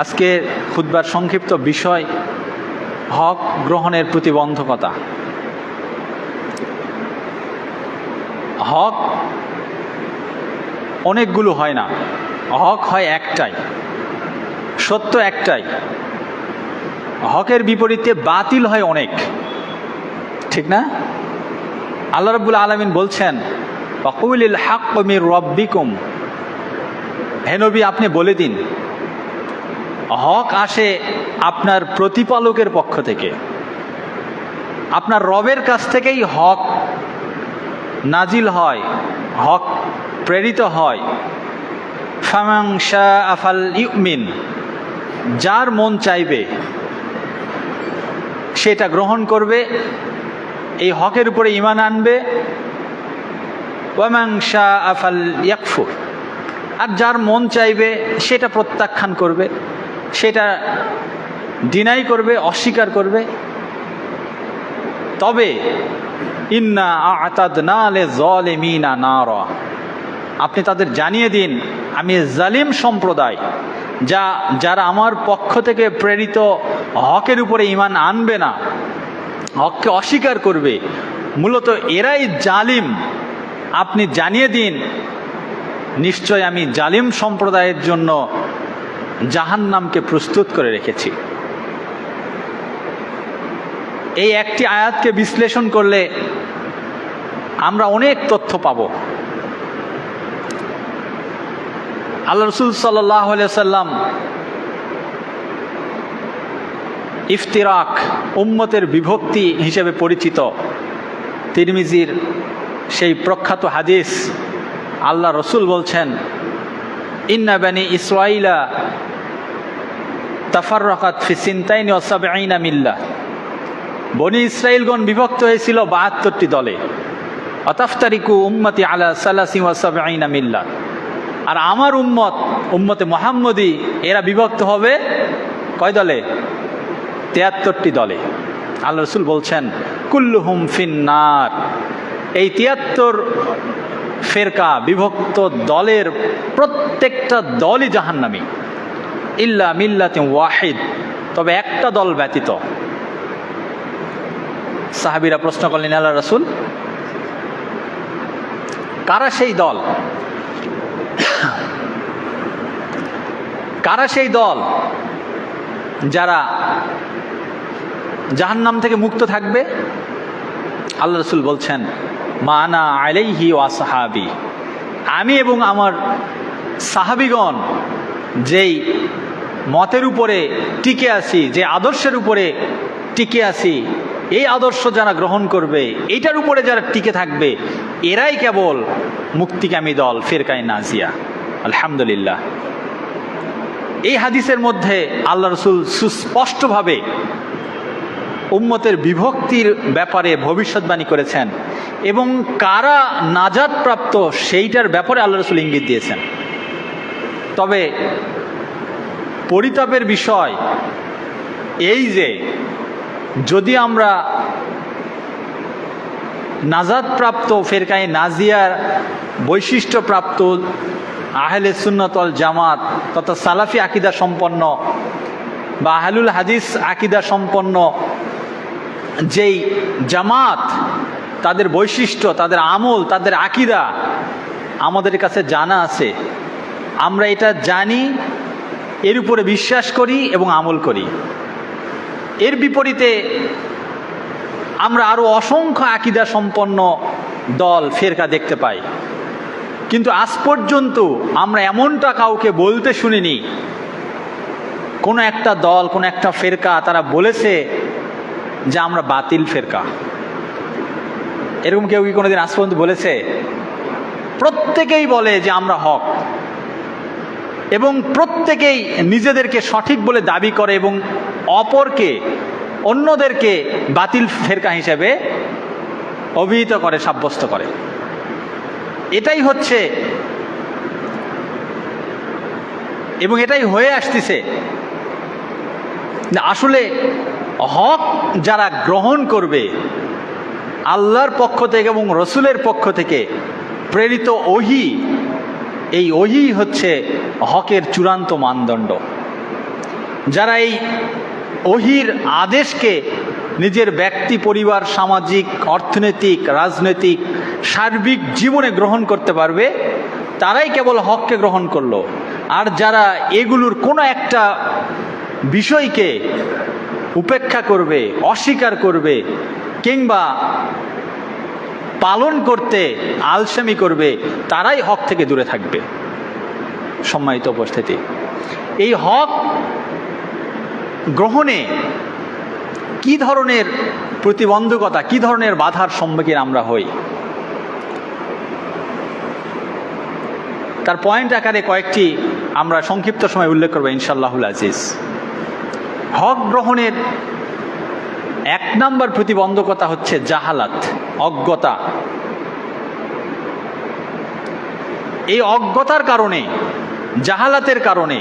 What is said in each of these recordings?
আজকে খুতবার সংক্ষিপ্ত বিষয় হক গ্রহণের প্রতিবন্ধকতা। হক অনেকগুলো হয় না, হক হয় একটাই, সত্য একটাই। হকের বিপরীতে বাতিল হয় অনেক, ঠিক না? আল্লাহ রাব্বুল আলামিন বলছেন ওয়াকুলিল হাক্কু মির রাব্বিকুম, হে নবী আপনি বলে দিন হক আসে আপনার প্রতিপালকের পক্ষ থেকে, আপনার রবের কাছ থেকেই হক নাজিল হয়, হক প্রেরিত হয়। ফামান শাআ ফালইউমিন, যার মন চাইবে সেটা গ্রহণ করবে, এই হকের উপরে ঈমান আনবে। ওয়ামান শাআ ফালইয়াকফুর, আর যার মন চাইবে সেটা প্রত্যাখ্যান করবে, সেটা ডিনাই করবে, অস্বীকার করবে। তবে ইন্না আ'তাদনা লিয-যালিমিনা নারা, আপনি তাদের জানিয়ে দিন আমি জালিম সম্প্রদায়, যারা আমার পক্ষ থেকে প্রেরিত হকের উপরে ঈমান আনবে না, হককে অস্বীকার করবে, মূলত এরাই জালিম। আপনি জানিয়ে দিন নিশ্চয় আমি জালিম সম্প্রদায়ের জন্য জাহান্নামকে প্রস্তুত করে রেখেছি। এই একটি আয়াতকে বিশ্লেষণ করলে আমরা অনেক তথ্য পাব। আল্লাহ রাসূল সাল্লাল্লাহু আলাইহি ওয়াসাল্লাম ইফতিরাক, উম্মতের বিভক্তি হিসেবে পরিচিত তিরমিজির সেই প্রখ্যাত হাদিস, আল্লাহ রসুল বলছেন ইন্না বানি ইসরাঈলা তাফাররাকাত ফি সিনতাইনি ওয়া সাবঈনা মিল্লাহ, বনি ইসরাইলগণ বিভক্ত হয়েছিল ৭২টি দলে। আতাফতারিকু উম্মতি আলা সালাসি ওয়া সাবঈনা মিল্লাহ, আর আমার উম্মতে মুহাম্মদী এরা বিভক্ত হবে কয় দলে? ৭৩টি দলে। আল্লাহ রসুল বলছেন কুল্লুহুম ফিন্নার, এই ৭৩ ফেরকা বিভক্ত দলের প্রত্যেকটা দলই জাহান্নামী, ইল্লা মিল্লাতিন ওয়াহিদ, তবে একটা দল ব্যতীত। সাহাবীরা প্রশ্ন করলেন আল্লাহ রাসূল কারা সেই দল? কারা সেই দল যারা জাহান্নাম থেকে মুক্ত থাকবে? আল্লাহ রাসূল বলছেন মা আনা আলাইহি ওয়া সাহাবী, আমি এবং আমার সাহাবীগণ যেই মতের উপরে টিকে আছি, যে আদর্শের উপরে টিকে আছি, এই আদর্শ যারা গ্রহণ করবে, এইটার উপরে যারা টিকে থাকবে, এরাই কেবল মুক্তিকামী দল, ফিরকায়ে নাজিয়া। আলহামদুলিল্লাহ। এই হাদিসের মধ্যে আল্লাহ রাসূল সুস্পষ্টভাবে উম্মতের বিভক্তির ব্যাপারে ভবিষ্যৎবাণী করেছেন এবং কারা নাজাত প্রাপ্ত সেইটার ব্যাপারে আল্লাহ রাসূল ইঙ্গিত দিয়েছেন। তবে পরিতাপের বিষয় এই যে যদি আমরা নাজাত প্রাপ্ত ফিরকায়ে নাজিয়ার বৈশিষ্ট্যপ্রাপ্ত আহলে সুন্নাত ওয়াল জামাত তথা সালাফি আকীদা সম্পন্ন বা আহলুল হাদিস আকীদা সম্পন্ন যেই জামাত, তাদের বৈশিষ্ট্য, তাদের আমল, তাদের আকীদা আমাদের কাছে জানা আছে, আমরা এটা জানি, এর উপরে বিশ্বাস করি এবং আমল করি। এর বিপরীতে আমরা আরো অসংখ্য আকীদা সম্পন্ন দল, ফেরকা দেখতে পাই, কিন্তু আজ পর্যন্ত আমরা এমনটা কাউকে বলতে শুনিনি, কোনো একটা দল, কোনো একটা ফেরকা তারা বলেছে যে আমরা বাতিল ফেরকা। এরকম কেউ কি কোনোদিন আজ পর্যন্ত বলেছে? প্রত্যেকেই বলে যে আমরা হক, এবং প্রত্যেকেই নিজেদেরকে সঠিক বলে দাবি করে এবং অপরকে, অন্যদেরকে বাতিল ফেরকা হিসেবে অভিহিত করে, সাব্যস্ত করে। এটাই হচ্ছে এবং এটাই হয়ে আসতেছে। আসলে হক যারা গ্রহণ করবে, আল্লাহর পক্ষ থেকে এবং রসুলের পক্ষ থেকে প্রেরিত ওহী, এই ওহী হচ্ছে হকের চূড়ান্ত মানদণ্ড। যারা এই ওহির আদেশকে নিজের ব্যক্তি, পরিবার, সামাজিক, অর্থনৈতিক, রাজনৈতিক, সার্বিক জীবনে গ্রহণ করতে পারবে, তারাই কেবল হককে গ্রহণ করলো। আর যারা এগুলোর কোনো একটা বিষয়কে উপেক্ষা করবে, অস্বীকার করবে, কিংবা পালন করতে আলসেমি করবে, তারাই হক থেকে দূরে থাকবে। সম্মানিত উপস্থিতি, এই হক গ্রহণে কি ধরনের প্রতিবন্ধকতা, কি ধরনের বাধার সম্মুখীন আমরা হই, তার পয়েন্ট আকারে কয়েকটি আমরা সংক্ষিপ্ত সময় উল্লেখ করবো ইনশাআল্লাহুল আজিজ। হক গ্রহণের এক নম্বর প্রতিবন্ধকতা হচ্ছে জাহালাত, অজ্ঞতা। এই অজ্ঞতার কারণে, জাহালাতের কারণে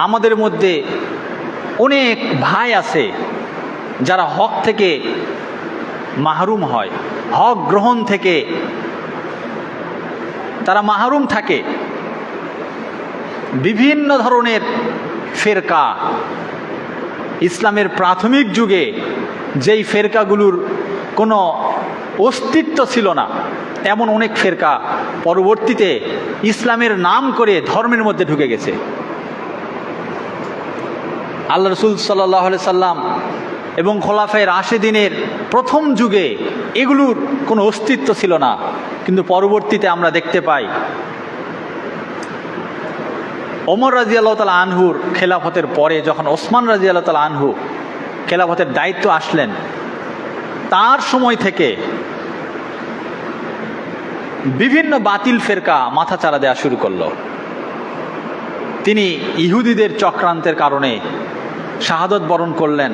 আমাদের মধ্যে অনেক ভাই আছে যারা হক থেকে মাহরুম হয়, হক গ্রহণ থেকে তারা মাহরুম থাকে। বিভিন্ন ধরনের ফেরকা, ইসলামের প্রাথমিক যুগে যেই ফেরকাগুলোর কোনো অস্তিত্ব ছিল না, তেমন অনেক ফেরকা পরবর্তীতে ইসলামের নাম করে ধর্মের মধ্যে ঢুকে গেছে। আল্লাহ রসুল সাল্লাল্লাহু আলাইহি সাল্লাম এবং খোলাফায়ে রাশেদিনের প্রথম যুগে এগুলোর কোনো অস্তিত্ব ছিল না, কিন্তু পরবর্তীতে আমরা দেখতে পাই ওমর রাদিয়াল্লাহু তাআলা আনহুর খেলাফতের পরে যখন ওসমান রাদিয়াল্লাহু তাআলা আনহু খেলাফতের দায়িত্ব আসলেন, তার সময় থেকে বিভিন্ন বাতিল ফেরকা মাথা চারা দেওয়া শুরু করলো। তিনি ইহুদিদের চক্রান্তের কারণে শাহাদত বরণ করলেন।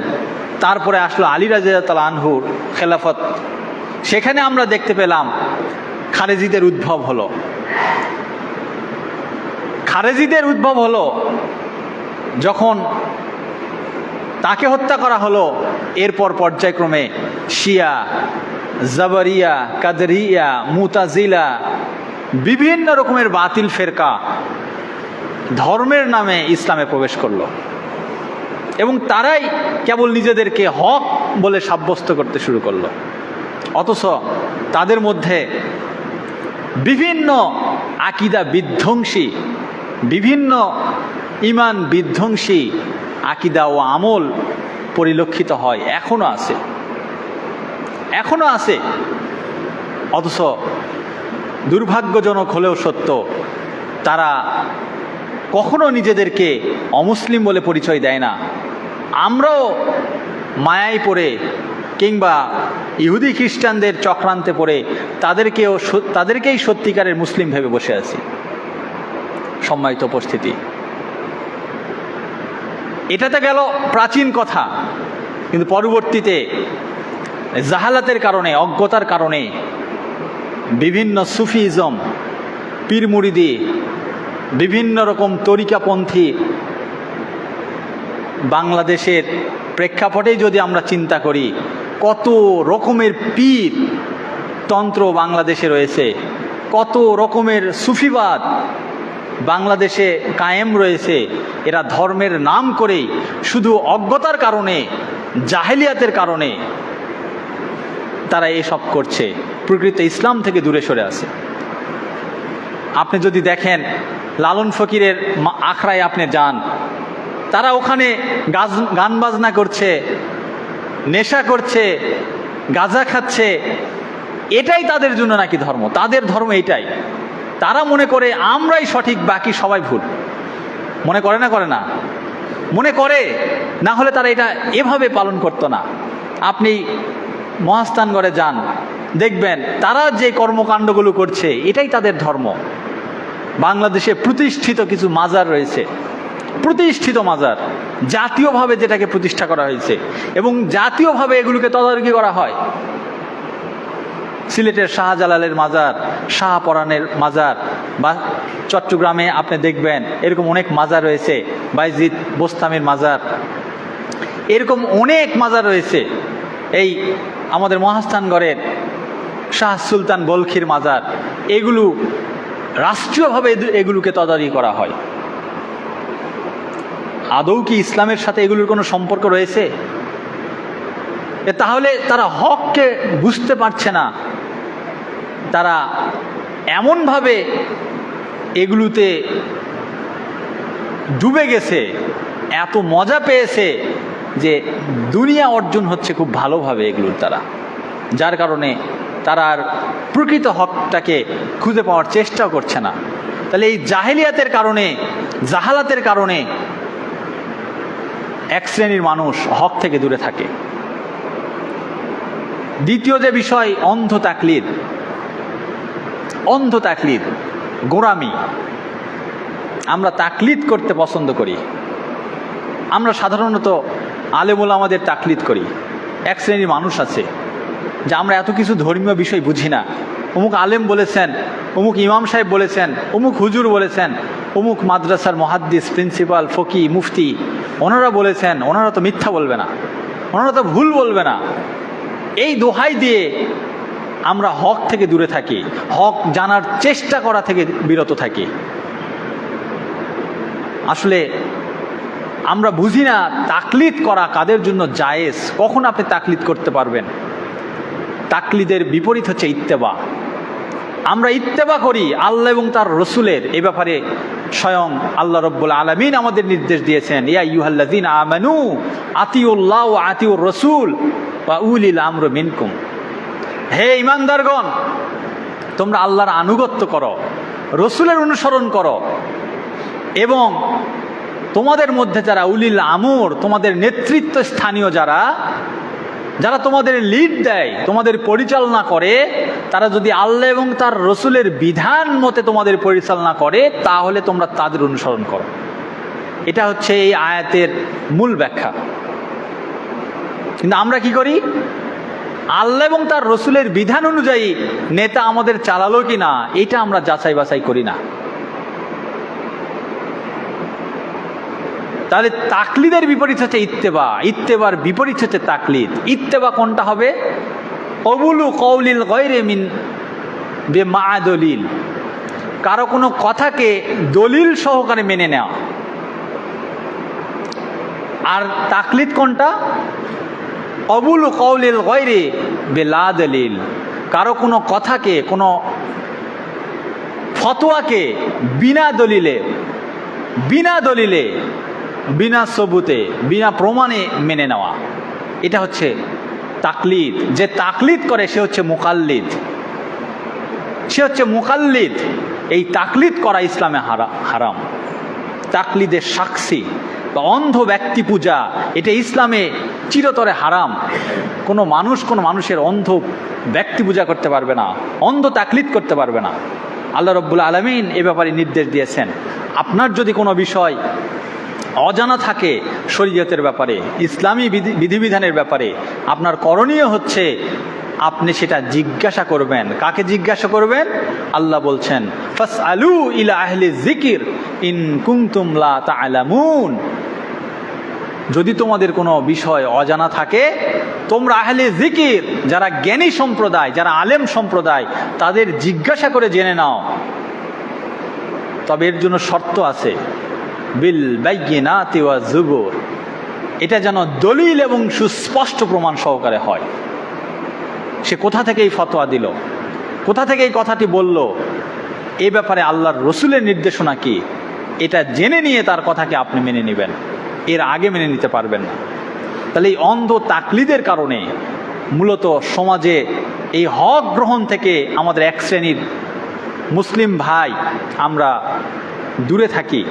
তারপরে আসলো আলী রাদিয়াল্লাহু তাআলা আনহুর খেলাফত। সেখানে আমরা দেখতে পেলাম খারেজিদের উদ্ভব হলো। খারেজিদের উদ্ভব হলো যখন তাকে হত্যা করা হলো, এরপর পর্যায়ক্রমে শিয়া, জাবরিয়া, কাদরিয়া, মুতাজিলা, বিভিন্ন রকমের বাতিল ফেরকা ধর্মের নামে ইসলামে প্রবেশ করলো এবং তারাই কেবল নিজেদেরকে হক বলে সাব্যস্ত করতে শুরু করলো। অথচ তাদের মধ্যে বিভিন্ন আকিদা বিধ্বংসী, বিভিন্ন ইমান বিধ্বংসী আকিদা ও আমল পরিলক্ষিত হয়, এখনো আছে। অথচ দুর্ভাগ্যজনক হলেও সত্য, তারা কখনো নিজেদেরকে অমুসলিম বলে পরিচয় দেয় না। আমরাও মায়ায় পড়ে কিংবা ইহুদি খ্রিস্টানদের চক্রান্তে পড়ে তাদেরকেই সত্যিকারের মুসলিম ভেবে বসে আছি। সম্মানিত উপস্থিতি, এটাতে গেল প্রাচীন কথা, কিন্তু পরবর্তীতে জাহালাতের কারণে, অজ্ঞতার কারণে বিভিন্ন সুফিজম, পীর মুরিদি, বিভিন্ন রকম তরিকাপন্থী বাংলাদেশের প্রেক্ষাপটেই যদি আমরা চিন্তা করি, কত রকমের পীর তন্ত্র বাংলাদেশে রয়েছে, কত রকমের সুফিবাদ বাংলাদেশে কায়েম রয়েছে। এরা ধর্মের নাম করেই শুধু অজ্ঞতার কারণে, জাহেলিয়াতের কারণে তারা এসব করছে, প্রকৃত ইসলাম থেকে দূরে সরে আছে। আপনি যদি দেখেন লালন ফকিরের আখড়ায় আপনি যান, তারা ওখানে গান বাজনা করছে, নেশা করছে, গাঁজা খাচ্ছে, এটাই তাদের জন্য নাকি ধর্ম, তাদের ধর্ম এটাই। তারা মনে করে আমরাই সঠিক, বাকি সবাই ভুল। মনে করে না মনে করে, না হলে তারা এটা এভাবে পালন করতো না। আপনি মহাস্থানগড়ে যান, দেখবেন তারা যে কর্মকাণ্ডগুলো করছে এটাই তাদের ধর্ম। বাংলাদেশে প্রতিষ্ঠিত কিছু মাজার রয়েছে, প্রতিষ্ঠিত মাজার, জাতীয়ভাবে যেটাকে প্রতিষ্ঠা করা হয়েছে এবং জাতীয়ভাবে এগুলোকে তদারকি করা হয়। সিলেটের শাহজালালের মাজার, শাহপরানের মাজার, বা চট্টগ্রামে আপনি দেখবেন এরকম অনেক মাজার রয়েছে, বাইজিদ বোস্তামির মাজার, এরকম অনেক মাজার রয়েছে। এই আমাদের মহাস্থানগড়ের শাহ সুলতান বলখির মাজার, এগুলো রাষ্ট্রীয়ভাবে এগুলোকে তদারকি করা হয়। আদৌ কি ইসলামের সাথে এগুলোর কোনো সম্পর্ক রয়েছে? তাহলে তারা হককে বুঝতে পারছে না, তারা এমনভাবে এগুলোতে ডুবে গেছে, এত মজা পেয়েছে যে দুনিয়া অর্জন হচ্ছে খুব ভালোভাবে এগুলোর দ্বারা, যার কারণে তারা আর প্রকৃত হকটাকে খুঁজে পাওয়ার চেষ্টাও করছে না। তাহলে এই জাহেলিয়াতের কারণে, জাহালাতের কারণে এক শ্রেণীর মানুষ হক থেকে দূরে থাকে। দ্বিতীয় যে বিষয়, অন্ধ তাকলিদ। অন্ধ তাকলিদ, গোঁড়ামি। আমরা তাকলিদ করতে পছন্দ করি। আমরা সাধারণত আলেম ওলামাদের তাকলিদ করি। এক শ্রেণীর মানুষ আছে যে আমরা এত কিছু ধর্মীয় বিষয় বুঝি না, অমুক আলেম বলেছেন, অমুক ইমাম সাহেব বলেছেন, অমুক হুজুর বলেছেন, অমুক মাদ্রাসার মুহাদ্দিস, প্রিন্সিপাল, ফকি, মুফতি, ওনারা বলেছেন, ওনারা তো মিথ্যা বলবে না, ওনারা তো ভুল বলবে না। এই দোহাই দিয়ে আমরা হক থেকে দূরে থাকি, হক জানার চেষ্টা করা থেকে বিরত থাকি। আসলে আমরা বুঝি না তাকলিদ করা কাদের জন্য জায়েজ, কখন আপনি তাকলিদ করতে পারবেন। তাকলিদের বিপরীত হচ্ছে ইত্তেবা। আমরা ইত্তেবা করি আল্লাহ এবং তার রসুলের। এ ব্যাপারে স্বয়ং আল্লাহ রব্বুল আলামিন আমাদের নির্দেশ দিয়েছেন, ইয়া আইয়ুহাল্লাযীনা আমানু আতিউল্লাহ ওয়া আতিউর রাসূল ওয়া উলিল আমরি মিনকুম। হে ঈমানদারগণ, তোমরা আল্লাহর আনুগত্য করো, রসুলের অনুসরণ করো, এবং তোমাদের মধ্যে যারা উলিল আমর, তোমাদের নেতৃত্ব স্থানীয় যারা যারা তোমাদের লিড দেয়, তোমাদের পরিচালনা করে, তারা যদি আল্লাহ এবং তার রসুলের বিধান মতে তোমাদের পরিচালনা করে, তাহলে তোমরা তাদের অনুসরণ করো। এটা হচ্ছে এই আয়াতের মূল ব্যাখ্যা। কিন্তু আমরা কি করি? আল্লাহ এবং তার রসুলের বিধান অনুযায়ী নেতা আমাদের চালালো কি না, এটা আমরা যাচাই বাছাই করি না। তাহলে তাকলিদের বিপরীত হচ্ছে ইত্তেবা, ইত্তেবার বিপরীত হচ্ছে তাকলিদ। ইত্তেবা কোনটা হবে? কবুলু কওলিল গায়রি মিন বিমা দলিল, কারো কোনো কথাকে দলিল সহকারে মেনে নেওয়া। আর তাকলিদ কোনটা? কবুলু কওলিল গায়রি বিলা দলিল, কারো কোনো কথাকে, কোনো ফতোয়াকে বিনা দলিলে, বিনা সবুতে, বিনা প্রমাণে মেনে নেওয়া। এটা হচ্ছে তাকলিদ। যে তাকলিদ করে সে হচ্ছে মুকাল্লিদ, সে হচ্ছে মুকাল্লিদ। এই তাকলিদ করা ইসলামে হারাম। তাকলিদের সাক্ষী বা অন্ধ ব্যক্তি পূজা, এটা ইসলামে চিরতরে হারাম। কোনো মানুষ কোনো মানুষের অন্ধ ব্যক্তি পূজা করতে পারবে না, অন্ধ তাকলিদ করতে পারবে না। আল্লাহ রব্বুল আলামিন এ ব্যাপারে নির্দেশ দিয়েছেন, আপনার যদি কোনো বিষয় অজানা থাকে শরীয়তের ব্যাপারে, ইসলামী বিধিবিধানের ব্যাপারে, আপনার করণীয় হচ্ছে আপনি সেটা জিজ্ঞাসা করবেন। কাকে জিজ্ঞাসা করবেন? আল্লাহ বলছেন, ফাসআলু ইলা আহলি যিকির ইন কুনতুম লা তা'লামুন। যদি তোমাদের কোনো বিষয় অজানা থাকে, তোমরা আহলে যিকির, যারা জ্ঞানী সম্প্রদায়, যারা আলেম সম্প্রদায়, তাদের জিজ্ঞাসা করে জেনে নাও। তবে এর জন্য শর্ত আছে, বিল বাইয়িনাতি ওয়া যুবুর, এটা যেন দলিল এবং সুস্পষ্ট প্রমাণ সহকারে হয়। সে কোথা থেকে এই ফতোয়া দিল, কোথা থেকে এই কথাটি বলল, এ ব্যাপারে আল্লাহর রসুলের নির্দেশনা কি, এটা জেনে নিয়ে তার কথাকে আপনি মেনে নেবেন, এর আগে মেনে নিতে পারবেন না। তাহলে এই অন্ধ তাকলিদের কারণে মূলত সমাজে এই হক গ্রহণ থেকে আমাদের এক শ্রেণীর মুসলিম ভাই আমরা দূরে থাকি,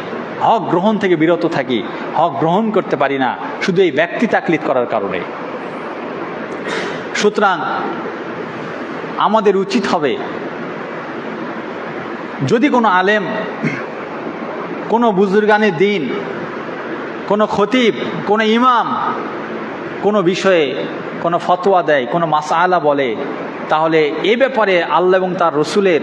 হক গ্রহণ থেকে বিরত থাকি, হক গ্রহণ করতে পারি না, শুধু এই ব্যক্তি তাকলিদ করার কারণে। সুতরাং আমাদের উচিত হবে, যদি কোনো আলেম, কোনো বুজুর্গানে দ্বীন, কোনো খতিব, কোনো ইমাম কোনো বিষয়ে কোনো ফতোয়া দেয়, কোনো মাসআলা বলে, তাহলে এ ব্যাপারে আল্লাহ এবং তার রসুলের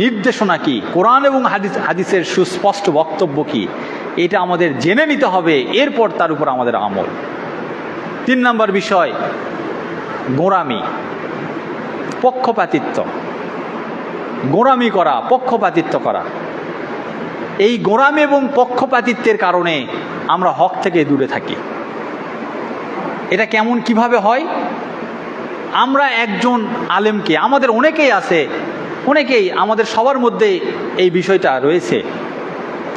নির্দেশনা কি, কোরআন এবং হাদিসের সুস্পষ্ট বক্তব্য কি, এটা আমাদের জেনে নিতে হবে, এরপর তার উপর আমাদের আমল। 3 নম্বর বিষয়, গোঁড়ামি, পক্ষপাতিত্ব। গোঁড়ামি করা, পক্ষপাতিত্ব করা, এই গোঁড়ামি এবং পক্ষপাতিত্বের কারণে আমরা হক থেকে দূরে থাকি। এটা কেমন কিভাবে হয়? আমরা একজন আলেমকে, আমাদের অনেকেই আছে, অনেকেই আমাদের সবার মধ্যে এই বিষয়টা রয়েছে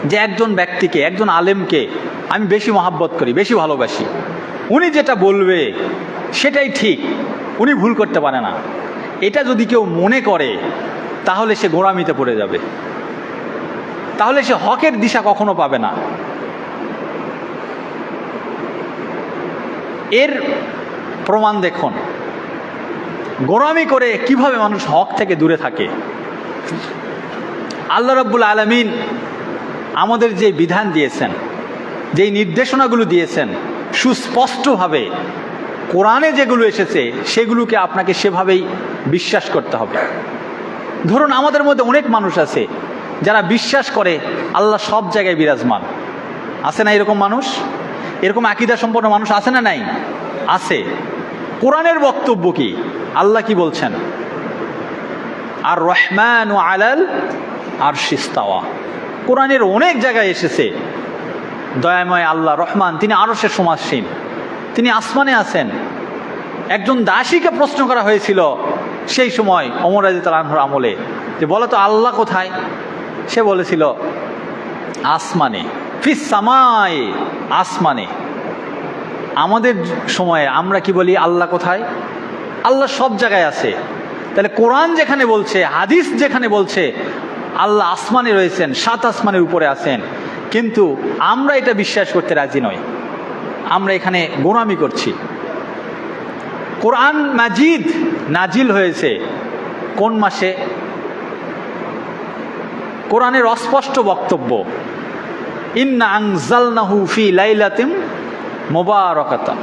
যে একজন ব্যক্তিকে, একজন আলেমকে আমি বেশি মহাব্বত করি, বেশি ভালোবাসি, উনি যেটা বলবে সেটাই ঠিক, উনি ভুল করতে পারে না। এটা যদি কেউ মনে করে তাহলে সে গোঁড়ামিতে পড়ে যাবে, তাহলে সে হকের দিশা কখনো পাবে না। এর প্রমাণ দেখুন, গোঁড়ামি করে কিভাবে মানুষ হক থেকে দূরে থাকে। আল্লাহ রাব্বুল আলামিন আমাদের যে বিধান দিয়েছেন, যেই নির্দেশনাগুলো দিয়েছেন, সুস্পষ্টভাবে কোরআনে যেগুলো এসেছে সেগুলোকে আপনাকে সেভাবেই বিশ্বাস করতে হবে। ধরুন আমাদের মধ্যে অনেক মানুষ আছে যারা বিশ্বাস করে আল্লাহ সব জায়গায় বিরাজমান। আছে না এরকম মানুষ? এরকম আকীদা সম্পন্ন মানুষ আছে না নাই? আছে। কোরআনের বক্তব্য কি? আল্লাহ কি বলছেন? আর রহমান আলাল আরশিস ইস্তাওয়া। কোরআনের অনেক জায়গায় এসেছে দয়াময় আল্লাহ রহমান, তিনি আরশের সমাসীন, তিনি আসমানে আছেন। একজন দাসীকে প্রশ্ন করা হয়েছিল সেই সময় ওমর রাদিয়াল্লাহু আনহুর আমলে, যে বলো তো আল্লাহ কোথায়? সে বলেছিল আসমানে, ফিস সামায়ে, আসমানে। আমাদের সময়ে আমরা কি বলি? আল্লাহ কোথায়? আল্লাহ সব জায়গায় আছে। তাহলে কোরআন যেখানে বলছে, হাদিস যেখানে বলছে আল্লাহ আসমানে রয়েছেন, 7 আসমানের উপরে আছেন, কিন্তু আমরা এটা বিশ্বাস করতে রাজি নই। আমরা এখানে গোঁড়ামি করছি। কোরআন মাজিদ নাজিল হয়েছে কোন মাসে? কোরআনের অস্পষ্ট বক্তব্য, ইন্না আনজালনাহু ফি লাইলাতিন মুবারাকাতাহ,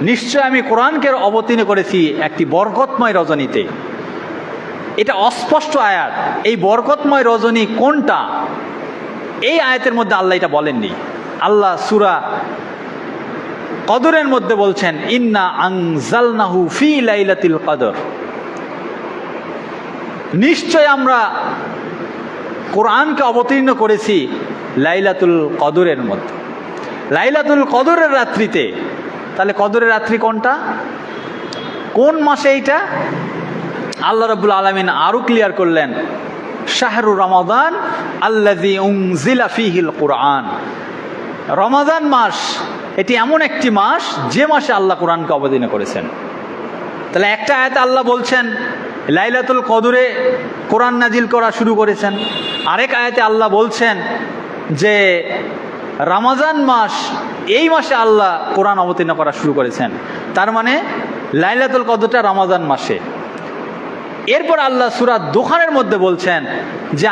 নিশ্চয় আমি কোরআনকে অবতীর্ণ করেছি একটি বরকতময় রজনীতে। এটা অস্পষ্ট আয়াত। এই বরকতময় রজনী কোনটা? এই আয়াতের মধ্যে আল্লাহ এটা বলেননি। আল্লাহ সূরা কদরের মধ্যে বলছেন ইন্না আনজালনাহু ফি লাইলাতিল কদর, নিশ্চয় আমরা কোরআনকে অবতীর্ণ করেছি লাইলাতুল কদরের মধ্যে, লাইলাতুল কদরের রাত্রিতে। তাহলে কদরের রাত্রি কোনটা? কোন মাসে এইটা? আল্লাহ রাব্বুল আলামিন আরো ক্লিয়ার করলেন, শাহরু রমাদান আল্লাযী উনজিলা ফীহিল কুরআন। রমাদান মাস এটি এমন একটি মাস যে মাসে আল্লাহ কোরআনকে অবতীর্ণ করেছেন। তাহলে একটা আয়াতে আল্লাহ বলছেন লাইলাতুল কদরে কোরআন নাজিল করা শুরু করেছেন, আরেক আয়াতে আল্লাহ বলছেন যে রমজান মাস, এই মাসে আল্লাহ কোরআন অবতীর্ণ করা শুরু করেছেন। তার মানে লাইলাতুল কদরটা রমজান মাসে। এরপর আল্লাহ সূরা দুখানের মধ্যে বলছেন যে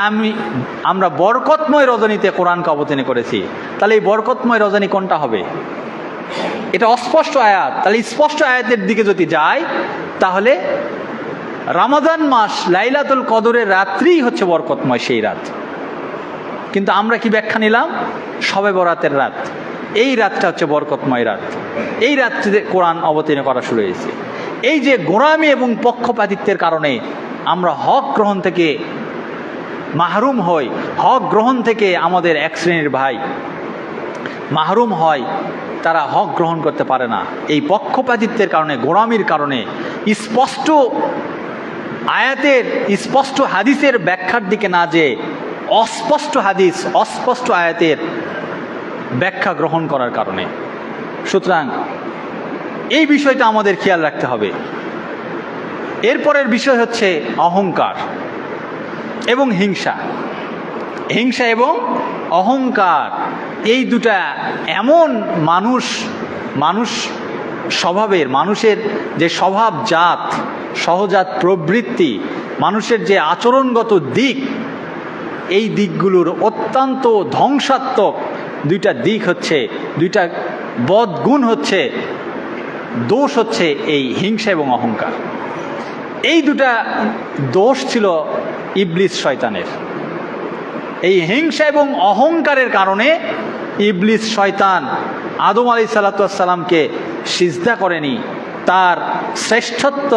আমরা বরকতময় রজনীতে কোরআনকে অবতীর্ণ করেছি। তাহলে এই বরকতময় রজনী কোনটা হবে? এটা অস্পষ্ট আয়াত। তাহলে স্পষ্ট আয়াতের দিকে যদি যায় তাহলে রমজান মাস লাইলাতুল কদরের রাত্রিই হচ্ছে বরকতময় সেই রাত। কিন্তু আমরা কি ব্যাখ্যা নিলাম? শবে বরাতের রাত, এই রাতটা হচ্ছে বরকতময় রাত, এই রাত্রিতে কোরআন অবতীর্ণ করা শুরু হয়েছে। এই যে গোঁড়ামি এবং পক্ষপাতিত্বের কারণে আমরা হক গ্রহণ থেকে মাহরুম হই, হক গ্রহণ থেকে আমাদের এক শ্রেণীর ভাই মাহরুম হয়, তারা হক গ্রহণ করতে পারে না। এই পক্ষপাতিত্বের কারণে, গোঁড়ামির কারণে, স্পষ্ট আয়াতের, স্পষ্ট হাদিসের ব্যাখ্যার দিকে না যেয়ে অস্পষ্ট হাদিস, অস্পষ্ট আয়াতের ব্যাখ্যা গ্রহণ করার কারণে। সুতরাং এই বিষয়টা আমাদের খেয়াল রাখতে হবে। এরপরের বিষয় হচ্ছে অহংকার এবং হিংসা। হিংসা এবং অহংকার, এই দুটা এমন মানুষ স্বভাবের, মানুষের যে স্বভাব জাত, সহজাত প্রবৃত্তি, মানুষের যে আচরণগত দিক, এই দিকগুলোর অত্যন্ত ধ্বংসাত্মক দুইটা দিক হচ্ছে, দুইটা বদগুণ হচ্ছে, দোষ হচ্ছে এই হিংসা এবং অহংকার। এই দুটা দোষ ছিল ইবলিস শয়তানের। এই হিংসা এবং অহংকারের কারণে ইবলিস শয়তান আদম আলাইহিস সালামকে সিজদা করেনি, তার শ্রেষ্ঠত্ব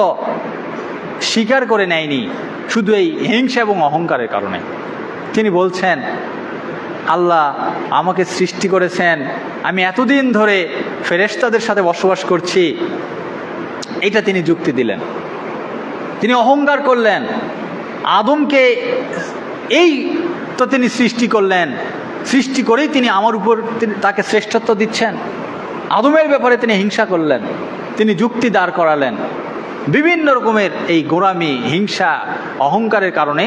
স্বীকার করে নেয়নি, শুধু এই হিংসা এবং অহংকারের কারণে। তিনি বলছেন আল্লাহ আমাকে সৃষ্টি করেছেন, আমি এতদিন ধরে ফেরেশতাদের সাথে বসবাস করছি, এটা তিনি যুক্তি দিলেন। তিনি অহংকার করলেন, আদমকে এই তো তিনি সৃষ্টি করলেন, সৃষ্টি করেই তিনি আমার উপর তাকে শ্রেষ্ঠত্ব দিচ্ছেন। আদমের ব্যাপারে তিনি হিংসা করলেন, তিনি যুক্তি দাঁড় করালেন। বিভিন্ন রকমের এই গোঁড়ামি, হিংসা, অহংকারের কারণে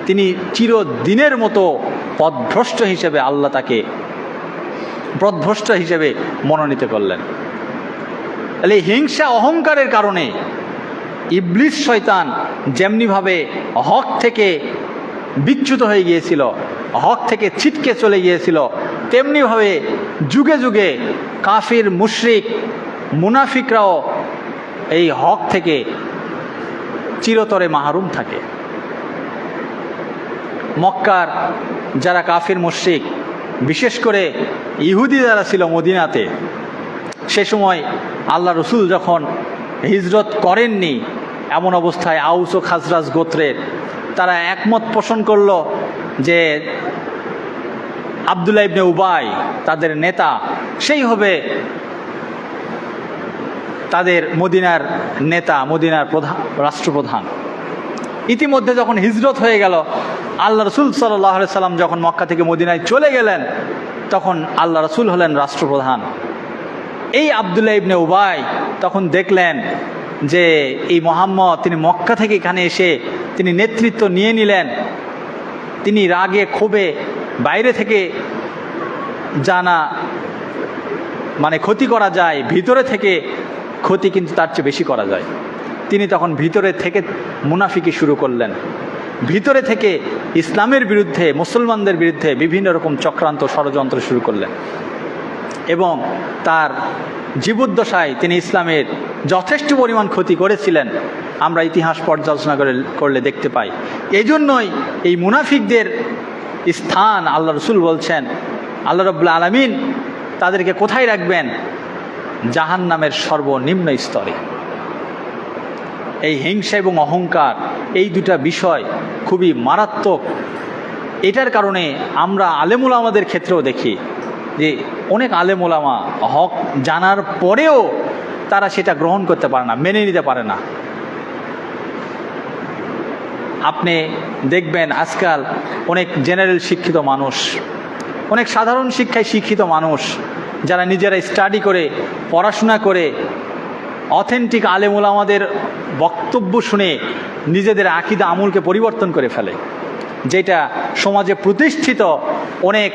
তিনি চিরদিনের মতো পথভ্রষ্ট হিসেবে আল্লাহ তাকে পথভ্রষ্ট হিসেবে মনোনীত করলেন। তাহলে হিংসা অহংকারের কারণে ইবলিস শয়তান যেমনিভাবে হক থেকে বিচ্যুত হয়ে গিয়েছিল, হক থেকে ছিটকে চলে গিয়েছিল, তেমনিভাবে যুগে যুগে কাফির, মুশরিক, মুনাফিকরাও এই হক থেকে চিরতরে মাহরুম থাকে। মক্কার যারা কাফির, মুশরিক, বিশেষ করে ইহুদি যারা ছিল মদিনাতে, সে সময় আল্লাহ রসুল যখন হিজরত করেননি, এমন অবস্থায় আউস ও খাজরাজ গোত্রের তারা একমত পোষণ করল যে আব্দুল্লাহ ইবনে উবাই তাদের নেতা, সেই হবে তাদের মদিনার নেতা, মদিনার রাষ্ট্রপ্রধান। ইতিমধ্যে যখন হিজরত হয়ে গেল, আল্লাহ রসুল সাল্লাল্লাহু আলাইহি সাল্লাম যখন মক্কা থেকে মদিনায় চলে গেলেন, তখন আল্লাহ রসুল হলেন রাষ্ট্রপ্রধান। এই আব্দুল্লাহ ইবনে উবাই তখন দেখলেন যে এই মুহাম্মদ তিনি মক্কা থেকে এখানে এসে তিনি নেতৃত্ব নিয়ে নিলেন, তিনি রাগে ক্ষোভে বাইরে থেকে জানা মানে ক্ষতি করা যায়, ভিতরে থেকে ক্ষতি কিন্তু তার চেয়ে বেশি করা যায়। তিনি তখন ভিতরে থেকে মুনাফিকি শুরু করলেন, ভিতরে থেকে ইসলামের বিরুদ্ধে, মুসলমানদের বিরুদ্ধে বিভিন্ন রকম চক্রান্ত, ষড়যন্ত্র শুরু করলেন। এবং তার জীবদ্দশায় তিনি ইসলামের যথেষ্ট পরিমাণ ক্ষতি করেছিলেন, আমরা ইতিহাস পর্যালোচনা করলে দেখতে পাই। এই জন্যই এই মুনাফিকদের স্থান আল্লাহ রসুল বলছেন, আল্লাহ রাব্বুল আলামিন তাদেরকে কোথায় রাখবেন? জাহান্নামের সর্বনিম্ন স্তরে। এই হিংসা এবং অহংকার, এই দুটা বিষয় খুবই মারাত্মক। এটার কারণে আমরা আলেম ওলামাদের ক্ষেত্রেও দেখি যে অনেক আলেম ওলামা হক জানার পরেও তারা সেটা গ্রহণ করতে পারে না, মেনে নিতে পারে না। আপনি দেখবেন আজকাল অনেক জেনারেল শিক্ষিত মানুষ, অনেক সাধারণ শিক্ষায় শিক্ষিত মানুষ, যারা নিজেরা স্টাডি করে, পড়াশোনা করে, অথেন্টিক আলেম ওলামাদের বক্তব্য শুনে নিজেদের আকীদা আমলকে পরিবর্তন করে ফেলে, যেটা সমাজে প্রতিষ্ঠিত অনেক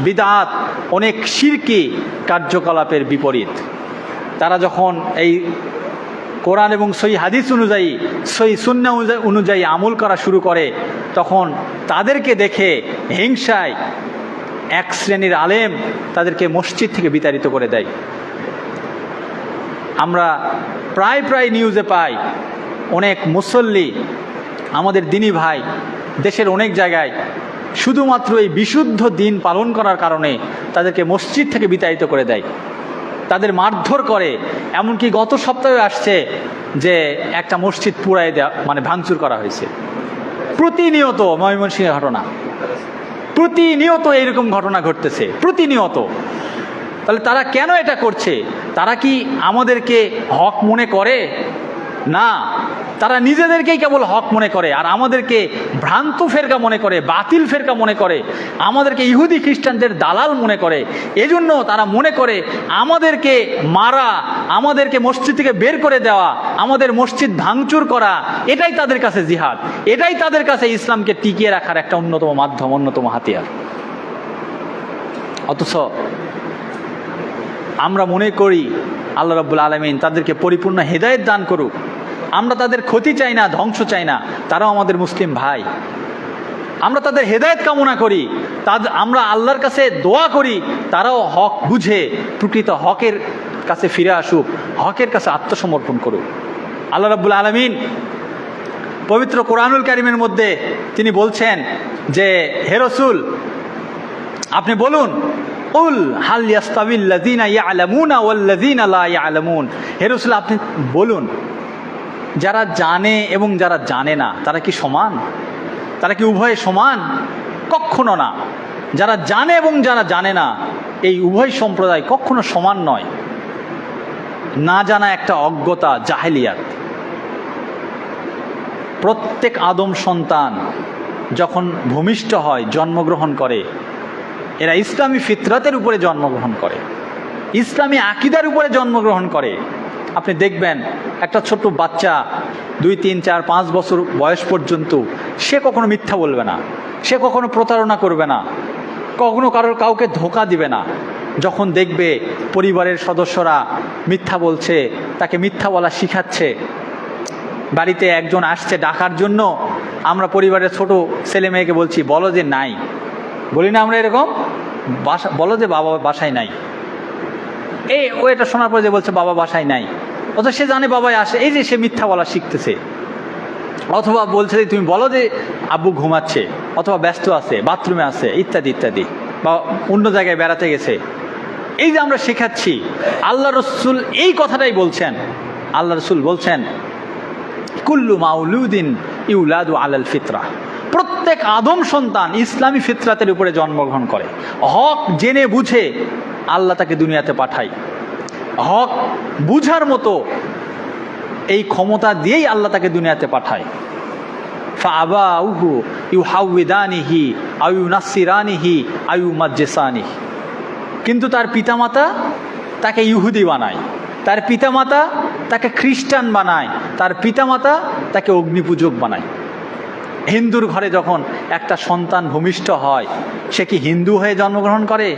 বিদআত, অনেক শিরকি কার্যকলাপের বিপরীত। তারা যখন এই কোরআন এবং সহিহ হাদিস অনুযায়ী, সহিহ সুন্নাহ অনুযায়ী আমল করা শুরু করে, তখন তাদেরকে দেখে হিংসায় এক শ্রেণীর আলেম তাদেরকে মসজিদ থেকে বিতাড়িত করে দেয়। আমরা প্রায় নিউজে পাই অনেক মুসল্লি, আমাদের দিনী ভাই দেশের অনেক জায়গায় শুধুমাত্র এই বিশুদ্ধ দিন পালন করার কারণে তাদেরকে মসজিদ থেকে বিতাড়িত করে দেয়, তাদের মারধর করে। এমনকি গত সপ্তাহে আসছে যে একটা মসজিদ পুড়াই দেওয়া, মানে ভাঙচুর করা হয়েছে। প্রতিনিয়ত ময়মনসিংহের ঘটনা, প্রতিনিয়ত এইরকম ঘটনা ঘটতেছে, প্রতিনিয়ত। তাহলে তারা কেন এটা করছে? তারা কি আমাদেরকে হক মনে করে? না, তারা নিজেদেরকেই কেবল হক মনে করে, আর আমাদেরকে ভ্রান্ত ফেরকা মনে করে, বাতিল ফেরকা মনে করে, আমাদেরকে ইহুদি খ্রিস্টানদের দালাল মনে করে। এজন্য তারা মনে করে আমাদেরকে মারা, আমাদেরকে মসজিদ থেকে বের করে দেওয়া, আমাদের মসজিদ ভাঙচুর করা, এটাই তাদের কাছে জিহাদ, এটাই তাদের কাছে ইসলামকে টিকিয়ে রাখার একটা অন্যতম মাধ্যম, অন্যতম হাতিয়ার। অথচ আমরা মনে করি আল্লাহ রাব্বুল আলামিন তাদেরকে পরিপূর্ণ হেদায়েত দান করুক। আমরা তাদের ক্ষতি চাই না, ধ্বংস চাই না, তারাও আমাদের মুসলিম ভাই। আমরা তাদের হেদায়েত কামনা করি, আমরা আল্লাহর কাছে দোয়া করি তারাও হক বুঝে প্রকৃত হকের কাছে ফিরে আসুক, হকের কাছে আত্মসমর্পণ করুক। আল্লাহ রাব্বুল আলামিন পবিত্র কোরআনুল কারীমের মধ্যে তিনি বলছেন যে, হে রাসূল আপনি বলুন, উল হাল ইয়াস্তাবিল্লাযীনা ইয়ালামুনা ওয়াল্লাযীনা লা ইয়ালামুন। হে রাসূল আপনি বলুন, যারা জানে এবং যারা জানে না তারা কি সমান? তারা কি উভয়ে সমান? কখনো না। যারা জানে এবং যারা জানে না, এই উভয় সম্প্রদায় কখনো সমান নয়। না জানা একটা অজ্ঞতা, জাহেলিয়াত। প্রত্যেক আদম সন্তান যখন ভূমিষ্ঠ হয়, জন্মগ্রহণ করে, এরা ইসলামী ফিতরাতের উপরে জন্মগ্রহণ করে, ইসলামী আকীদার উপরে জন্মগ্রহণ করে। আপনি দেখবেন একটা ছোট্ট বাচ্চা 2, 3, 4, 5 বছর বয়স পর্যন্ত সে কখনো মিথ্যা বলবে না, সে কখনো প্রতারণা করবে না, কখনো কাউকে ধোঁকা দিবে না। যখন দেখবে পরিবারের সদস্যরা মিথ্যা বলছে, তাকে মিথ্যা বলা শিখাচ্ছে। বাড়িতে একজন আসছে ডাকার জন্য, আমরা পরিবারের ছোট ছেলে মেয়েকে বলছি বলো যে নাই, বলি না আমরা এরকম, বলো যে বাবা বাসায় নাই। ও এটা শোনার পর যে বলছে বাবা বাসায় নাই, অথচ সে জানে বাবাই আসে, এই যে সে মিথ্যা বলা শিখতেছে। অথবা বলছে যে তুমি বলো যে আব্বু ঘুমাচ্ছে, অথবা ব্যস্ত আছে, বাথরুমে আছে, ইত্যাদি ইত্যাদি, বা অন্য জায়গায় বেড়াতে গেছে। এই যে আমরা শেখাচ্ছি, আল্লাহ রসুল এই কথাটাই বলছেন। আল্লাহ রসুল বলছেন কুল্লু মাউলুদিন ইউলাদু আলাল ফিতরা, প্রত্যেক আদম সন্তান ইসলামী ফিতরাতের উপরে জন্মগ্রহণ করে। হক জেনে বুঝে আল্লাহ তাকে দুনিয়াতে পাঠায়। হক বুঝার মতো এই ক্ষমতা দিয়েই আল্লাহ তাকে দুনিয়াতে পাঠায়। ফাআবাউহু ইউহাউইদানিহি আও ইউনাসসিরানিহি আও ইউমাজ্জিসানিহি, কিন্তু তার পিতামাতা তাকে ইহুদি বানায়, তার পিতামাতা তাকে খ্রিস্টান বানায়, তার পিতামাতা তাকে অগ্নিপূজক বানায়। হিন্দুর ঘরে যখন একটা সন্তান ভূমিষ্ঠ হয়, সে কি হিন্দু হয়ে জন্মগ্রহণ করে?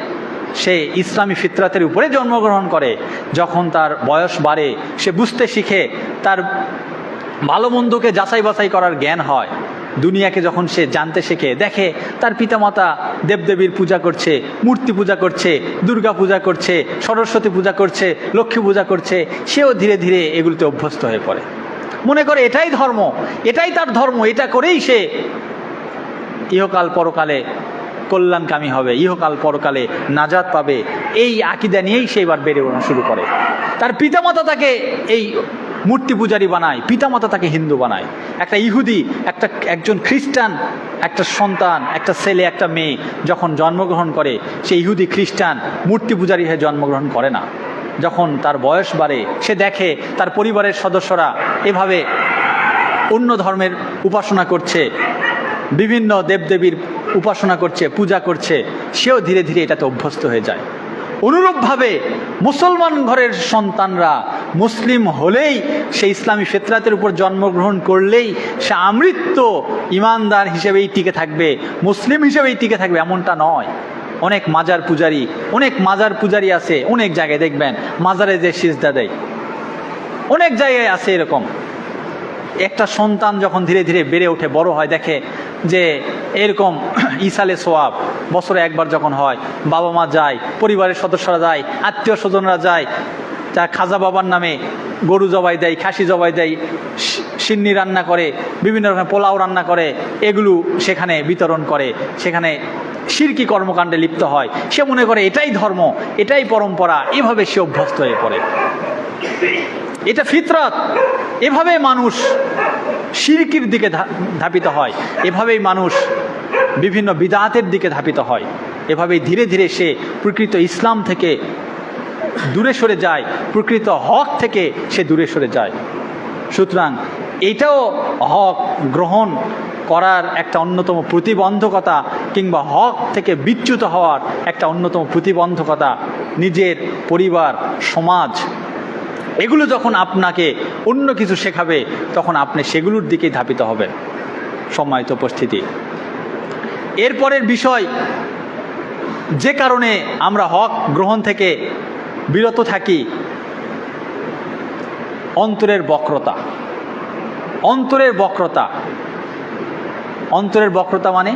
সে ইসলামী ফিতরাতের উপরে জন্মগ্রহণ করে। যখন তার বয়স বাড়ে, সে বুঝতে শিখে, তার ভালো মন্দকে যাচাই বাছাই করার জ্ঞান হয়, দুনিয়াকে যখন সে জানতে শেখে, দেখে তার পিতামাতা দেবদেবীর পূজা করছে, মূর্তি পূজা করছে, দুর্গা পূজা করছে, সরস্বতী পূজা করছে, লক্ষ্মী পূজা করছে, সেও ধীরে ধীরে এগুলোতে অভ্যস্ত হয়ে পড়ে। মনে করে এটাই ধর্ম, এটাই তার ধর্ম, এটা করেই সে ইহকাল পরকালে কল্যাণকামী হবে, ইহকাল পরকালে নাজাত পাবে। এই আকীদা নিয়েই সে এবার বেড়ে ওঠা শুরু করে। তার পিতামাতা তাকে এই মূর্তি পূজারী বানায়, পিতামাতা তাকে হিন্দু বানায়। একটা ইহুদি, একজন খ্রিস্টান, একটা সন্তান, একটা ছেলে, একটা মেয়ে যখন জন্মগ্রহণ করে, সে ইহুদি খ্রিস্টান মূর্তি পূজারী হয়ে জন্মগ্রহণ করে না। যখন তার বয়স বাড়ে, সে দেখে তার পরিবারের সদস্যরা এভাবে অন্য ধর্মের উপাসনা করছে, বিভিন্ন দেবদেবীর উপাসনা করছে, পূজা করছে, সেও ধীরে ধীরে এটাতে অভ্যস্ত হয়ে যায়। অনুরূপভাবে মুসলমান ঘরের সন্তানরা মুসলিম হলেই, সে ইসলামী ফিতরাতের উপর জন্মগ্রহণ করলেই সে আমৃত্য ইমানদার হিসেবেই টিকে থাকবে, মুসলিম হিসেবেই টিকে থাকবে এমনটা নয়। অনেক মাজার পূজারি আছে, অনেক জায়গায় দেখবেন মাজারে যে সিজদা দেয়, অনেক জায়গায় আছে এরকম। একটা সন্তান যখন ধীরে ধীরে বেড়ে ওঠে, বড় হয়, দেখে যে এরকম ইসালে সোয়াব বছরে একবার যখন হয়, বাবা মা যায়, পরিবারের সদস্যরা যায়, আত্মীয় স্বজনরা যায়, তা খাজা বাবার নামে গরু জবাই দেয়, খাসি জবাই দেয়, সিন্নি রান্না করে, বিভিন্ন রকমের পোলাও রান্না করে, এগুলো সেখানে বিতরণ করে, সেখানে শিরকি কর্মকাণ্ডে লিপ্ত হয়। সে মনে করে এটাই ধর্ম, এটাই পরম্পরা, এভাবে সে অভ্যস্ত হয়ে পড়ে। এটা ফিতরাত। এভাবে মানুষ শিরকির দিকে ধাবিত হয়, এভাবেই মানুষ বিভিন্ন বিদআতের দিকে ধাবিত হয়, এভাবেই ধীরে ধীরে সে প্রকৃত ইসলাম থেকে দূরে সরে যায়, প্রকৃত হক থেকে সে দূরে সরে যায়। সুতরাং এটাও হক গ্রহণ করার একটা অন্যতম প্রতিবন্ধকতা, কিংবা হক থেকে বিচ্যুত হওয়ার একটা অন্যতম প্রতিবন্ধকতা। নিজের পরিবার, সমাজ, এগুলো যখন আপনাকে অন্য কিছু শেখাবে, তখন আপনি সেগুলোর দিকেই ধাবিত হবেন। সম্মানিত উপস্থিতি, এরপরের বিষয়, যে কারণে আমরা হক গ্রহণ থেকে বিরত থাকি, অন্তরের বক্রতা। অন্তরের বক্রতা মানে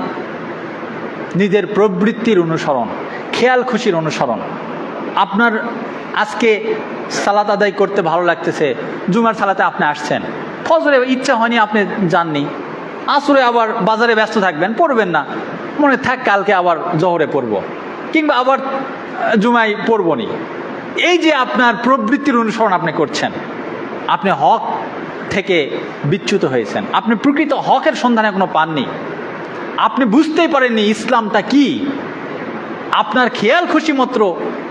নিজের প্রবৃত্তির অনুসরণ, খেয়াল খুশির অনুসরণ। আপনার আজকে সালাত আদায় করতে ভালো লাগতেছে, জুমার সালাতে আপনি আসছেন, ফজরে ইচ্ছা হয়নি, আপনি যাননি, আসরে আবার বাজারে ব্যস্ত থাকবেন, পড়বেন না, মনে থাক কালকে আবার জোহরে পড়ব, কিংবা আবার জুমায় পড়বনি। এই যে আপনার প্রবৃত্তির অনুসরণ আপনি করছেন, আপনি হক থেকে বিচ্যুত হয়েছেন, আপনি প্রকৃত হকের সন্ধান এখনো পাননি, আপনি বুঝতেই পারেননি ইসলামটা কি, আপনার খেয়াল খুশি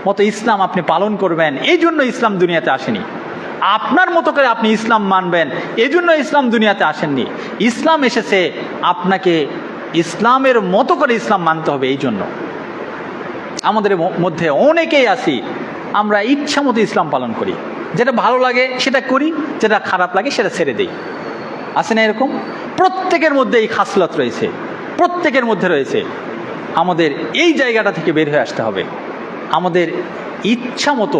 মতো ইসলাম আপনি পালন করবেন, এই জন্য ইসলাম দুনিয়াতে আসেনি। আপনার মতো করে আপনি ইসলাম মানবেন, এই জন্য ইসলাম দুনিয়াতে আসেননি। ইসলাম এসেছে আপনাকে ইসলামের মতো করে ইসলাম মানতে হবে। এই জন্য আমাদের মধ্যে অনেকেই আছি, আমরা ইচ্ছা মতো ইসলাম পালন করি, যেটা ভালো লাগে সেটা করি, যেটা খারাপ লাগে সেটা ছেড়ে দিই। আছে না এরকম? প্রত্যেকের মধ্যে এই খাসলত রয়েছে, প্রত্যেকের মধ্যে রয়েছে। আমাদের এই জায়গাটা থেকে বের হয়ে আসতে হবে। আমাদের ইচ্ছা মতো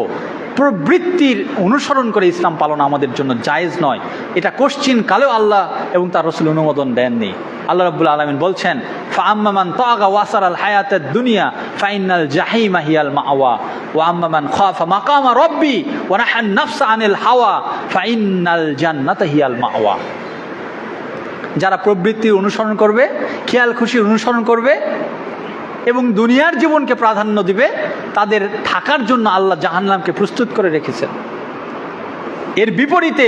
প্রবৃত্তির অনুসরণ করে ইসলাম পালন আমাদের জন্য জায়েজ নয়। এটা কোশ্চিন কালেও আল্লাহ এবং তার রাসূল অনুমোদন দেননি। আল্লাহ রাব্বুল আলামিন বলছেন, ফাআম্মা মান তাগা ওয়াসারাল হায়াতাদ দুনিয়া ফাইনাল জাহিমা হিয়াল মাওয়া ওয়া আম্মা মান খাফা মাকামা রাব্বি ওয়া নাহান নাফসা আনিল হাওয়া ফাইনাল জান্নাতা হিয়াল মাওয়া। যারা প্রবৃত্তির অনুসরণ করবে, খেয়াল খুশির অনুসরণ করবে এবং দুনিয়ার জীবনকে প্রাধান্য দিবে, তাদের থাকার জন্য আল্লাহ জাহান্নামকে প্রস্তুত করে রেখেছেন। এর বিপরীতে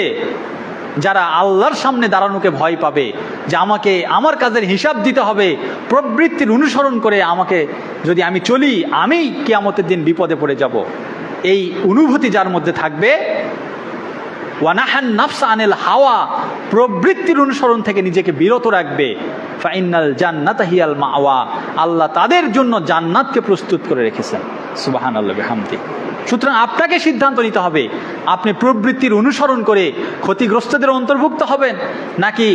যারা আল্লাহর সামনে দাঁড়ানোকে ভয় পাবে, যে আমাকে আমার কাজের হিসাব দিতে হবে, প্রবৃত্তির অনুসরণ করে আমাকে যদি আমি চলি, আমি কিয়ামতের দিন বিপদে পড়ে যাব, এই অনুভূতি যার মধ্যে থাকবে, ওয়ানাহান নাফসা আনিল হাওয়া, প্রবৃত্তির অনুসরণ থেকে নিজেকে বিরত রাখবে, ফাইনাল জান্নাতা হিয়াল মাওয়া, আল্লাহ তাদের জন্য জান্নাতকে প্রস্তুত করে রেখেছেন। সুবহানাল্লাহ বিহামদি। সুতরাং আপনাকে সিদ্ধান্ত নিতে হবে, আপনি প্রবৃত্তির অনুসরণ করে ক্ষতিগ্রস্তদের অন্তর্ভুক্ত হবেন, নাকি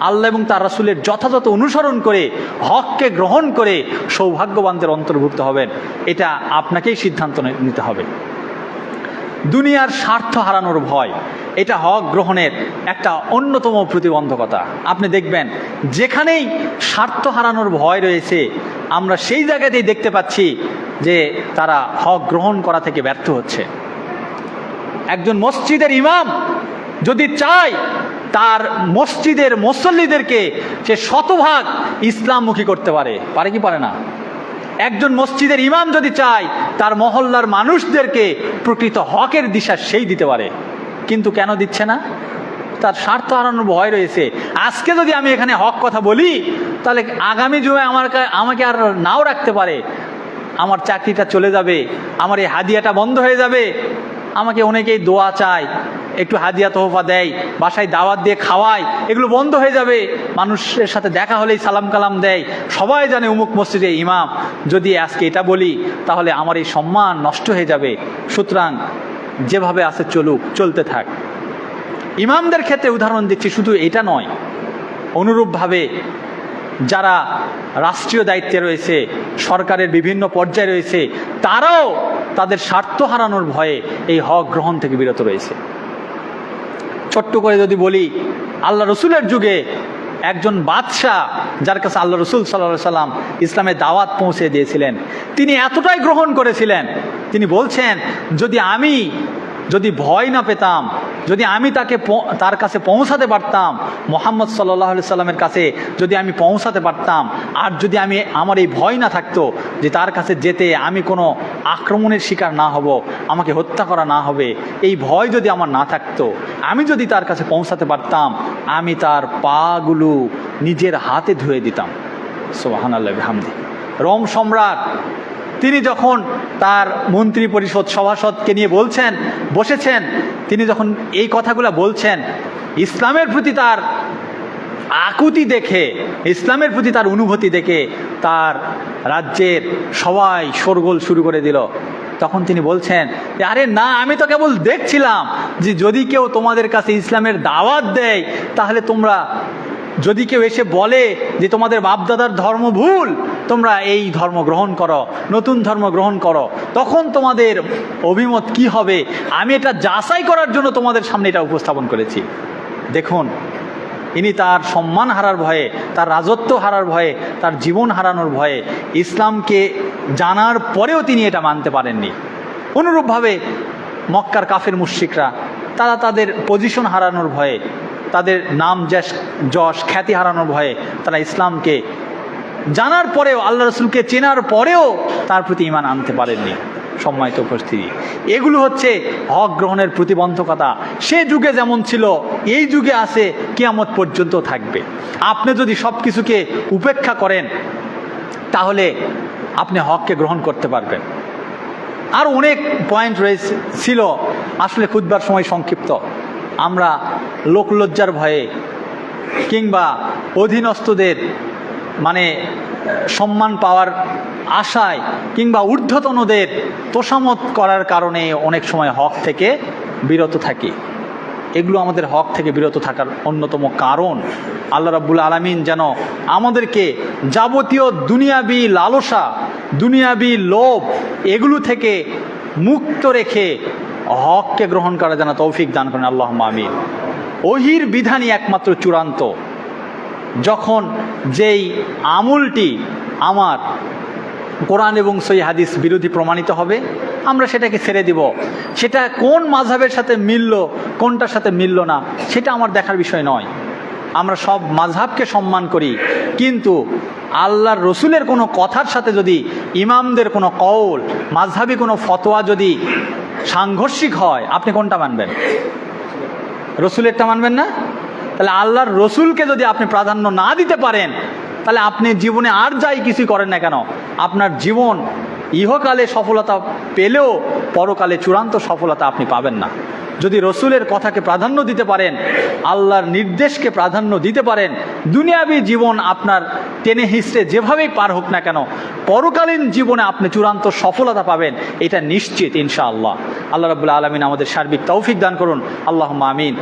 আল্লাহ এবং তার রাসূলের যথাযথ অনুসরণ করে হককে গ্রহণ করে সৌভাগ্যবানদের অন্তর্ভুক্ত হবেন। এটা আপনাকেই সিদ্ধান্ত নিতে হবে। দুনিয়ার স্বার্থ হারানোর ভয়, এটা হক গ্রহণের একটা অন্যতম প্রতিবন্ধকতা। আপনি দেখবেন যেখানেই স্বার্থ হারানোর ভয় রয়েছে, আমরা সেই জায়গাতেই দেখতে পাচ্ছি যে তারা হক গ্রহণ করা থেকে ব্যর্থ হচ্ছে। একজন মসজিদের ইমাম যদি চায় তার মসজিদের মুসল্লিদেরকে সে শতভাগ ইসলামমুখী করতে পারে, পারে কি পারে না? একজন মসজিদের ইমাম যদি চায় তার মহল্লার মানুষদেরকে প্রকৃত হকের দিশা সেই দিতে পারে, কিন্তু কেন দিচ্ছে না? তার স্বার্থ হারানোর ভয় রয়েছে। আজকে যদি আমি এখানে হক কথা বলি, তাহলে আগামী জুমায় আমাকে আর নাও রাখতে পারে, আমার চাকরিটা চলে যাবে, আমার এই হাদিয়াটা বন্ধ হয়ে যাবে, আমাকে অনেকেই দোয়া চায়, একটু হাদিয়া তোহফা দেয়, বাসায় দাওয়াত দিয়ে খাওয়ায়, এগুলো বন্ধ হয়ে যাবে, মানুষের সাথে দেখা হলেই সালাম কালাম দেয়, সবাই জানে অমুক মসজিদে ইমাম, যদি আজকে এটা বলি তাহলে আমার এই সম্মান নষ্ট হয়ে যাবে। সুতরাং যেভাবে আছে চলুক, চলতে থাক। ইমামদের ক্ষেত্রে উদাহরণ দিচ্ছি, শুধু এটা নয়, অনুরূপভাবে যারা রাষ্ট্রীয় দায়িত্বে রয়েছে, সরকারের বিভিন্ন পর্যায়ে রয়েছে, তারাও তাদের স্বার্থ হারানোর ভয়ে এই হক গ্রহণ থেকে বিরত রয়েছে। ছোট্ট করে যদি বলি, আল্লাহ রসুলের যুগে একজন বাদশাহ, যার কাছে আল্লাহ রসুল সাল্লাল্লাহু আলাইহি সাল্লাম ইসলামের দাওয়াত পৌঁছে দিয়েছিলেন, তিনি এতটাই গ্রহণ করেছিলেন, তিনি বলছেন, যদি ভয় না পেতাম, যদি আমি তার কাছে পৌঁছাতে পারতাম, মুহাম্মদ সাল্লাল্লাহু আলাইহি সাল্লামের কাছে যদি আমি পৌঁছাতে পারতাম, আর যদি আমার এই ভয় না থাকতো যে তার কাছে যেতে আমি কোনো আক্রমণের শিকার না হব, আমাকে হত্যা করা না হবে, এই ভয় যদি আমার না থাকতো, আমি যদি তার কাছে পৌঁছাতে পারতাম, আমি তার পাগুলো নিজের হাতে ধুয়ে দিতাম। সুবহানাল্লাহ বিহামদি। রোম সম্রাট তিনি যখন তার মন্ত্রী পরিষদ সভাসদকে নিয়ে বসেছেন, তিনি যখন এই কথাগুলো বলছেন, ইসলামের প্রতি তার আকুতি দেখে, ইসলামের প্রতি তার অনুভূতি দেখে তার রাজ্যের সবাই শোরগোল শুরু করে দিল। তখন তিনি বলছেন, আরে না, আমি তো কেবল দেখছিলাম যে যদি কেউ তোমাদের কাছে ইসলামের দাওয়াত দেয়, তাহলে তোমরা, যদি কেউ এসে বলে যে তোমাদের বাপদাদার ধর্ম ভুল, তোমরা এই ধর্ম গ্রহণ করো, নতুন ধর্ম গ্রহণ করো, তখন তোমাদের অভিমত কি হবে, আমি এটা যাচাই করার জন্য তোমাদের সামনে এটা উপস্থাপন করেছি। দেখুন, ইনি তার সম্মান হারার ভয়ে, তার রাজত্ব হারার ভয়ে, তার জীবন হারানোর ভয়ে ইসলামকে জানার পরেও তিনি এটা মানতে পারেননি। অনুরূপভাবে মক্কার কাফের মুশরিকরা, তারা তাদের পজিশন হারানোর ভয়ে, তাদের নাম যশ খ্যাতি হারানোর ভয়ে তারা ইসলামকে জানার পরেও, আল্লাহ রসুলকে চেনার পরেও তার প্রতি ঈমান আনতে পারেননি। সম্মানিত উপস্থিতি, এগুলো হচ্ছে হক গ্রহণের প্রতিবন্ধকতা। সে যুগে যেমন ছিল, এই যুগে আছে, কিয়ামত পর্যন্ত থাকবে। আপনি যদি সব কিছুকে উপেক্ষা করেন, তাহলে আপনি হককে গ্রহণ করতে পারবেন। আর অনেক পয়েন্ট রয়েছে ছিল, আসলে খুতবার সময় সংক্ষিপ্ত। আমরা লোকলজ্জার ভয়ে কিংবা অধীনস্থদের মানে সম্মান পাওয়ার আশায় কিংবা ঊর্ধ্বতনদের তোষামত করার কারণে অনেক সময় হক থেকে বিরত থাকি। এগুলো আমাদের হক থেকে বিরত থাকার অন্যতম কারণ। আল্লাহ রাব্বুল আলামিন যেন আমাদেরকে যাবতীয় দুনিয়াবি লালসা, দুনিয়াবি লোভ এগুলো থেকে মুক্ত রেখে হককে গ্রহণ করা যেন তৌফিক দান করেন, আল্লাহুম্মা আমিন। ওহির বিধানই একমাত্র চূড়ান্ত। যখন যেই আমলটি আমার কোরআন এবং সহিহ হাদিস বিরোধী প্রমাণিত হবে, আমরা সেটাকে ছেড়ে দিব। সেটা কোন মাযহাবের সাথে মিলল, কোনটার সাথে মিলল না, সেটা আমার দেখার বিষয় নয়। আমরা সব মাযহাবকে সম্মান করি, কিন্তু আল্লাহর রসুলের কোনো কথার সাথে যদি ইমামদের কোনো কওল, মাযহাবি কোনো ফতোয়া যদি সাংঘর্ষিক হয়, আপনি কোনটা মানবেন? রসুলেরটা মানবেন না? তাহলে আল্লাহর রসুলকে যদি আপনি প্রাধান্য না দিতে পারেন, তাহলে আপনি জীবনে আর যাই কিছুই করেন না কেন, আপনার জীবন ইহকালে সফলতা পেলেও পরকালে চূড়ান্ত সফলতা আপনি পাবেন না। যদি রসুলের কথাকে প্রাধান্য দিতে পারেন, আল্লাহর নির্দেশকে প্রাধান্য দিতে পারেন, দুনিয়াবী জীবন আপনার টেনে হিস্ট্রে যেভাবেই পার হোক না কেন, পরকালীন জীবনে আপনি চূড়ান্ত সফলতা পাবেন, এটা নিশ্চিত ইনশাআল্লাহ। আল্লাহ রাব্বুল আলামিন আমাদের সার্বিক তৌফিক দান করুন, আল্লাহুম্মা আমিন।